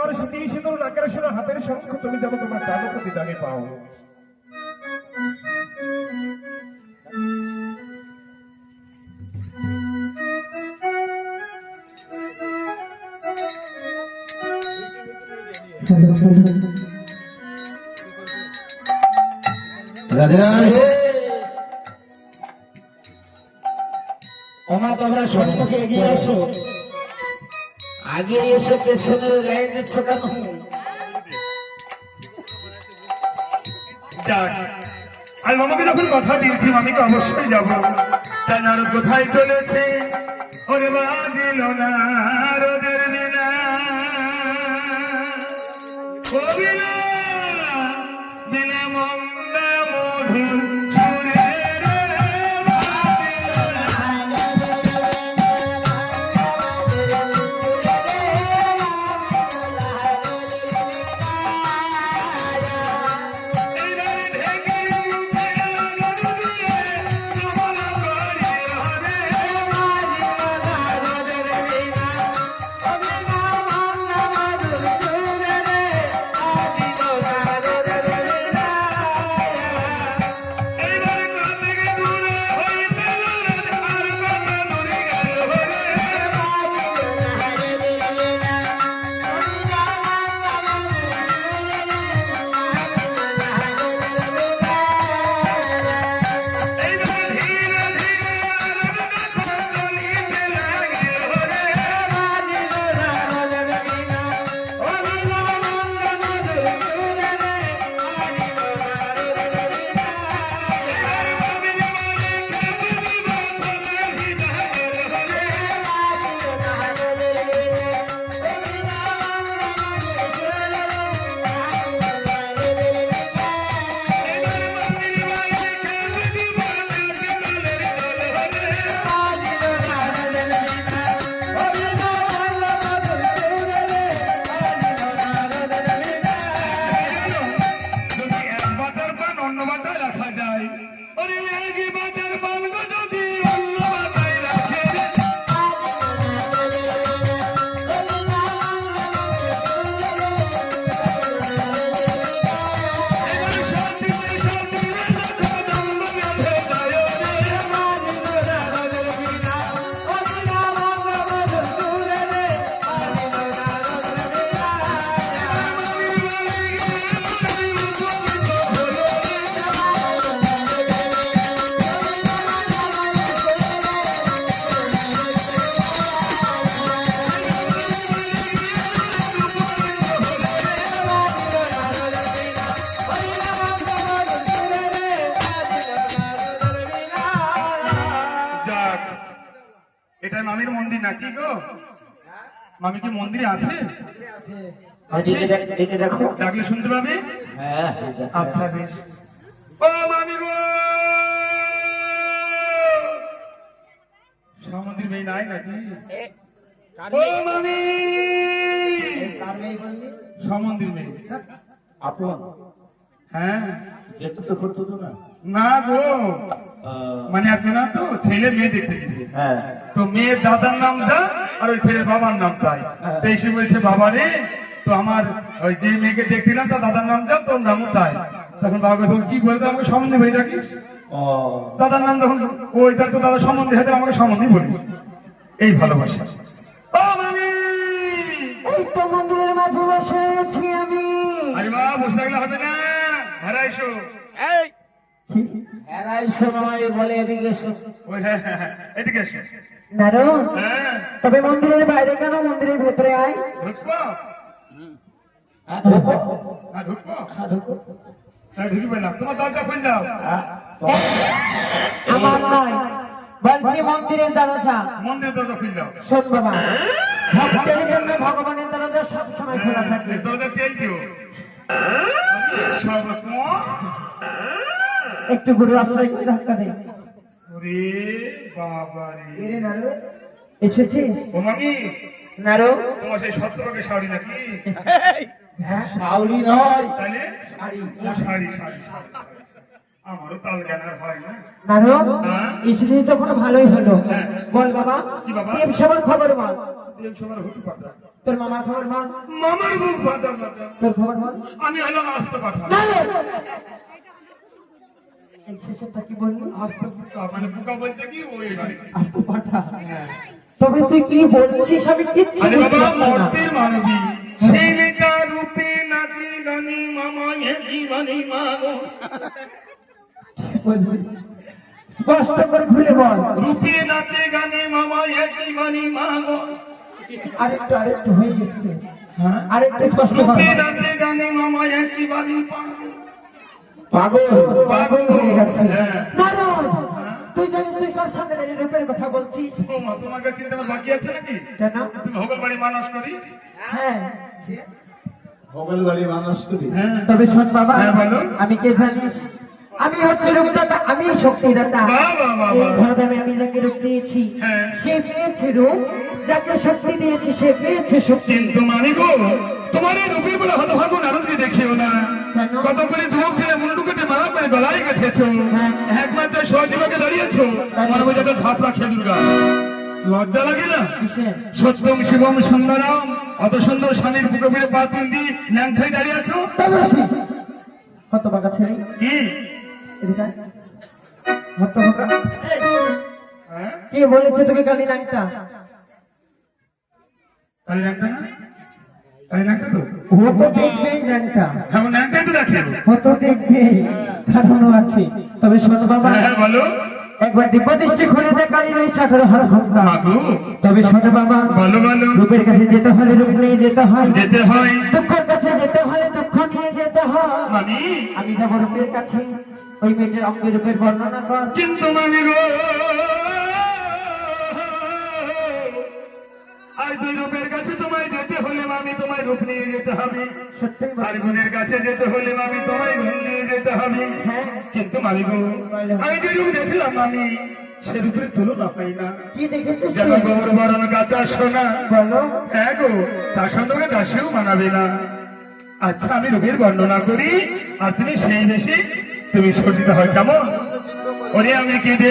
তোমার সতী সিঁদুর নাকের সোনা হাতের শঙ্খ তুমি যেন তোমার কালো প্রতিদানে পাও। তোমরা সম্মুখে এগিয়ে আসো, আগে এসে পেছনের লাইন দিচ্ছ কেন? আর মামাকে যখন কথা দিয়েছি মামিকে অবশ্যই যাবো। তাই নারদ কোথায় চলেছে? ওরে বাজিল না রোদের বিনা কবিনা বিনা মন্দা মধু মামির মন্দির নাকি গো? মামি কি মন্দিরে আছে? দেখো, ডাকলে শুনতে পাবে। আচ্ছা বেশ। ও মামি গো, সমুদ্রের মেয়ে নাই নাকি? ও মামি, সমুদ্রের মেয়ে আপন? হ্যাঁ, যেতে তো করতো না। না গো, মানে আপনারা তো ছেলে মেয়ে দেখতে গেছে, হ্যাঁ, তো মেয়ের দাদার নাম যা আর ওই ছেলের বাবার নাম তাই। তো এসে বলছে বাবা রে, তো আমার ওই যে মেয়েকে দেখছিলাম তার দাদার নাম যা, তোর নামও তাই। তখন বাবাকে তখন কি বলতো, আমাকে সম্বন্ধে হয়ে রাখিস। দাদার নাম যখন ওইটা তো দাদা সম্বন্ধে হয়তো আমাকে সম্বন্ধে বলি। এই ভালোবাসা। ও মামি, এই তো মন্দিরের মাঝে বসে আছি আমি। আরে বাবা, বসে থাকলে হবে না, ঘরে এসো। বলে এদিকে এসো। ওই হ্যাঁ হ্যাঁ হ্যাঁ, এদিকে এসো। নারো, হ্যাঁ, তবে মন্দিরের বাইরে কেন, মন্দিরের ভেতরে আয়। ঢুকবো? ঢুকবো? ঢুকি পেলাম, তোমার দরজা খুলে দাও। আমার নয়, বলছি মন্দিরের দরজা। মন্দিরের দরজা খুলে দাও। শোন বাবা, ভক্তের জন্য ভগবানের দরজা সবসময় খোলা থাকে। দরজা তেল দিও। একটু গুরু আশ্রয় ধাক্কা দে। ওরে বাবা রে, নারো এসেছিস? ও মামি, নারো, তোমার সেই সত্যভাগে শাড়ি নাকি? শাওরি নয়, তাহলে ও শাড়ি শাড়ি। আমারও তাল জ্ঞান হয় না। নারো, এসেছিস তখন ভালোই হলো। বল বাবা, কি বাবা? দেব সবার খবর বল। তেল সবার হুটু পাঠা তোর মামার খবর বল, মামার মুখ পাঠা তোর খবর বল। আমি হলাম আস্ত পাঠা এই শেষেরটা কি বললি? আস্ত পোকা মানে পোকা বলতে কি ওই আস্ত পাঠা। তবে তুই কি বলছিস আমি কিচ্ছু আরে বুঝতে বাবা পারছি না। মর্তের মানবী সেই মেয়েটা রূপে নাচে গানে মামা এ জীবনে মাগো কষ্ট করে খুলে বল। রূপে নাচে গানে মামা এ জীবনে মাগো আরেকটু হয়ে গেছে। আরেকটু স্পষ্ট কর। রূপে নাচে গানে মামা এ জীবনে পাগল পাগল হয়ে গেছে। হ্যাঁ। নারায়ণ, তুই জানিস তুই কার সামনে দাঁড়িয়ে রূপের কথা বলছিস? ও মা, তোমার কাছে চিন্তা আমার বাকি আছে নাকি? কেন? তুমি হোগল বাড়ি মানুষ করি? হ্যাঁ, হোগল বাড়ি মানুষ করি। হ্যাঁ। তবে শোন বাবা, হ্যাঁ, বলো। আমি কে জানিস? আমি হচ্ছে রূপদাতা, আমি শক্তিদাতা। বাহ, বাহ, বাহ, এই বাহ। ধরাধামে আমি যাকে রূপ দিয়েছি, হ্যাঁ। সে পেয়েছে রূপ। যাকে শক্তি দিয়েছি, সে পেয়েছে শক্তি। কিন্তু মানি গো, তোমার এই রূপের বলে হতভাগ্য নারদকে দেখিও না। কেন? কত করে যুবক ছেলে মুন্ডু কেটে মারা করে গলায় গেঁথেছো। হ্যাঁ। একমাত্র সহজীবকে দাঁড়িয়েছো। আমার মধ্যে একটা ঝাপড়া খেয়ে দুর্গা। লজ্জা লাগে না? কিসের? সত্যম শিবম সুন্দরম, অত সুন্দর স্বামীর বুকে বুকে পা তুলি ল্যাংখাই দাঁড়িয়ে আছো। তবে কত বাঁকা ছেলে, কি? এদিকে আয়। হতভাগা। হ্যাঁ? কে বলেছে তোকে কালি নাংটা? কালী ল্যাংটা না? কালী ল্যাংটা তো? ও তো দেখবেই নাংটা, হ্যাঁ, ও ল্যাংটাই তো দেখছে। ও তো দেখবেই, কারণও আছে। তবে শোন বাবা, হ্যাঁ, বলো। একবার দিব্যদৃষ্টি খুলে দেখ কালী রই চাকর হর ঘন্টা। মাগো, তবে শোন বাবা, বলো বলো। রূপের কাছে যেতে হলে রূপ নিয়ে যেতে হয়, যেতে হয় দুঃখের কাছে যেতে হলে দুঃখ নিয়ে যেতে হয়। মানি, আমি যাবো রূপের কাছে, ওই মেয়েটার অঙ্গে রূপের বর্ণনা কর। কিন্তু মানি গো, আজ দুই রূপের কাছে তোমায় যেতে হলে মামি তোমায় রূপ নিয়ে যেতে হবে। সত্যি আর গুণের কাছে যেতে হলে মামি তোমায় গুণ নিয়ে যেতে হবে। হ্যাঁ, কিন্তু মামি গো, আমি যে রূপ দেখলাম মামি, সে রূপের তুলনা পাই না। কি দেখেছিস যেন তুই? গৌর বরণ কাঁচা সোনা। বলো। হ্যাঁ গো, তার সঙ্গে দাসেও মানাবে না। আচ্ছা, আমি রূপের বর্ণনা করি আর তুমি সেই বেশি তুমি সজ্জিত হয় কেমন? ওরে আমি কেঁদে